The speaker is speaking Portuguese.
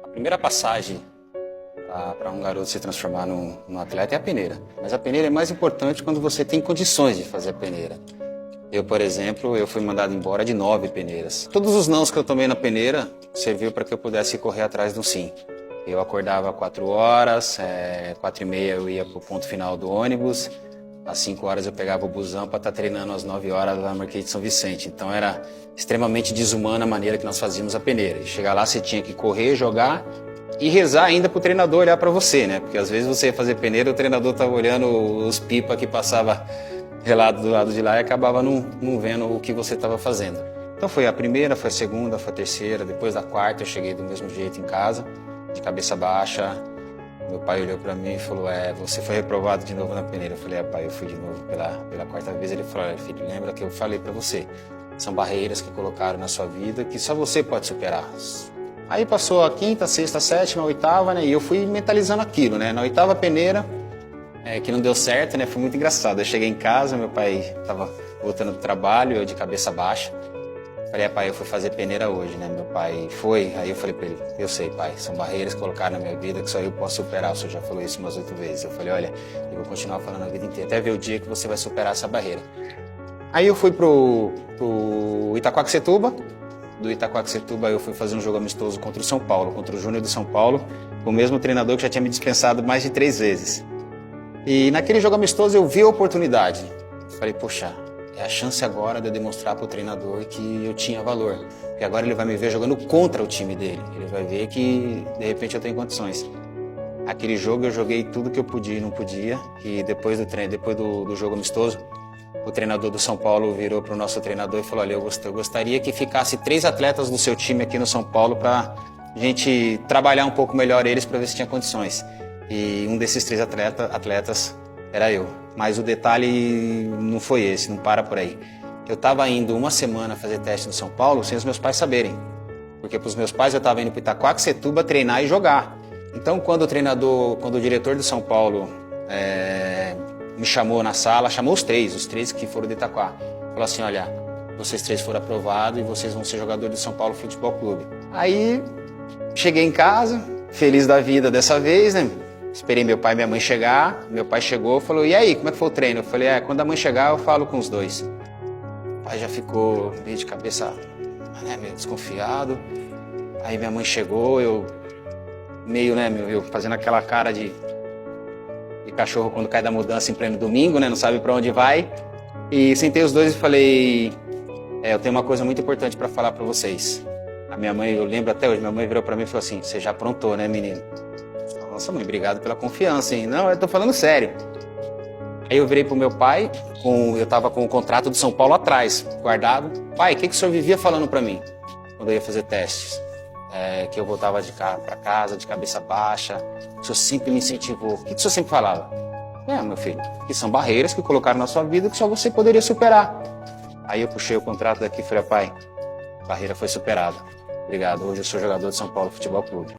A primeira passagem para um garoto se transformar num atleta é a peneira. Mas a peneira é mais importante quando você tem condições de fazer a peneira. Eu, por exemplo, fui mandado embora de 9 peneiras. Todos os nãos que eu tomei na peneira serviu para que eu pudesse correr atrás do sim. Eu acordava 4 horas, 4h30 eu ia para o ponto final do ônibus, às 5 horas eu pegava o busão para estar treinando às 9 horas lá na Marquês de São Vicente. Então era extremamente desumana a maneira que nós fazíamos a peneira. E chegar lá você tinha que correr, jogar e rezar ainda para o treinador olhar para você, né? Porque às vezes você ia fazer peneira e o treinador estava olhando os pipa que passava relado do lado de lá e acabava não vendo o que você estava fazendo. Então foi a primeira, foi a segunda, foi a terceira, depois da quarta eu cheguei do mesmo jeito em casa, de cabeça baixa. Meu pai olhou para mim e falou, você foi reprovado de novo na peneira. Eu falei, pai, eu fui de novo pela quarta vez. Ele falou, filho, lembra que eu falei para você, são barreiras que colocaram na sua vida que só você pode superar. Aí passou a quinta, sexta, sétima, oitava, né, e eu fui mentalizando aquilo, né, na oitava peneira, que não deu certo, né, foi muito engraçado. Eu cheguei em casa, meu pai estava voltando do trabalho, eu de cabeça baixa. Falei, pai, eu fui fazer peneira hoje, né? Meu pai foi, aí eu falei pra ele, eu sei, pai, são barreiras que colocaram na minha vida que só eu posso superar. O senhor já falou isso umas 8 vezes. Eu falei, olha, eu vou continuar falando a vida inteira, até ver o dia que você vai superar essa barreira. Aí eu fui pro Itaquaquecetuba. Do Itaquaquecetuba eu fui fazer um jogo amistoso contra o São Paulo, contra o Júnior do São Paulo, o mesmo treinador que já tinha me dispensado mais de 3 vezes. E naquele jogo amistoso eu vi a oportunidade. Falei, poxa, é a chance agora de eu demonstrar para o treinador que eu tinha valor. Porque agora ele vai me ver jogando contra o time dele. Ele vai ver que, de repente, eu tenho condições. Aquele jogo eu joguei tudo que eu podia e não podia. E depois do jogo amistoso, o treinador do São Paulo virou para o nosso treinador e falou, olha, eu gostaria que ficasse 3 atletas do seu time aqui no São Paulo para a gente trabalhar um pouco melhor eles para ver se tinha condições. E um desses 3 atletas era eu. Mas o detalhe não foi esse, não para por aí. Eu estava indo uma semana fazer teste no São Paulo sem os meus pais saberem. Porque para os meus pais eu estava indo para Itaquaquecetuba treinar e jogar. Então quando o diretor do São Paulo me chamou na sala, chamou os 3 que foram de Itaquá. Falou assim, olha, vocês 3 foram aprovados e vocês vão ser jogadores do São Paulo Futebol Clube. Aí cheguei em casa, feliz da vida dessa vez, né? Esperei meu pai e minha mãe chegar, meu pai chegou e falou, e aí, como é que foi o treino? Eu falei, quando a mãe chegar eu falo com os 2. O pai já ficou meio de cabeça, meio desconfiado. Aí minha mãe chegou, eu meio, eu fazendo aquela cara de cachorro quando cai da mudança em pleno domingo, né, não sabe pra onde vai. E sentei os 2 e falei, eu tenho uma coisa muito importante pra falar pra vocês. A minha mãe, eu lembro até hoje, minha mãe virou pra mim e falou assim, você já aprontou, né, menino? Nossa, mãe, obrigado pela confiança, hein? Não, eu tô falando sério. Aí eu virei pro meu pai, eu tava com o contrato do São Paulo atrás, guardado. Pai, o que o senhor vivia falando pra mim quando eu ia fazer testes? Que eu voltava de carro pra casa, de cabeça baixa. O senhor sempre me incentivou. O que o senhor sempre falava? Meu filho, que são barreiras que colocaram na sua vida que só você poderia superar. Aí eu puxei o contrato daqui e falei, pai, a barreira foi superada. Obrigado, hoje eu sou jogador de São Paulo Futebol Clube.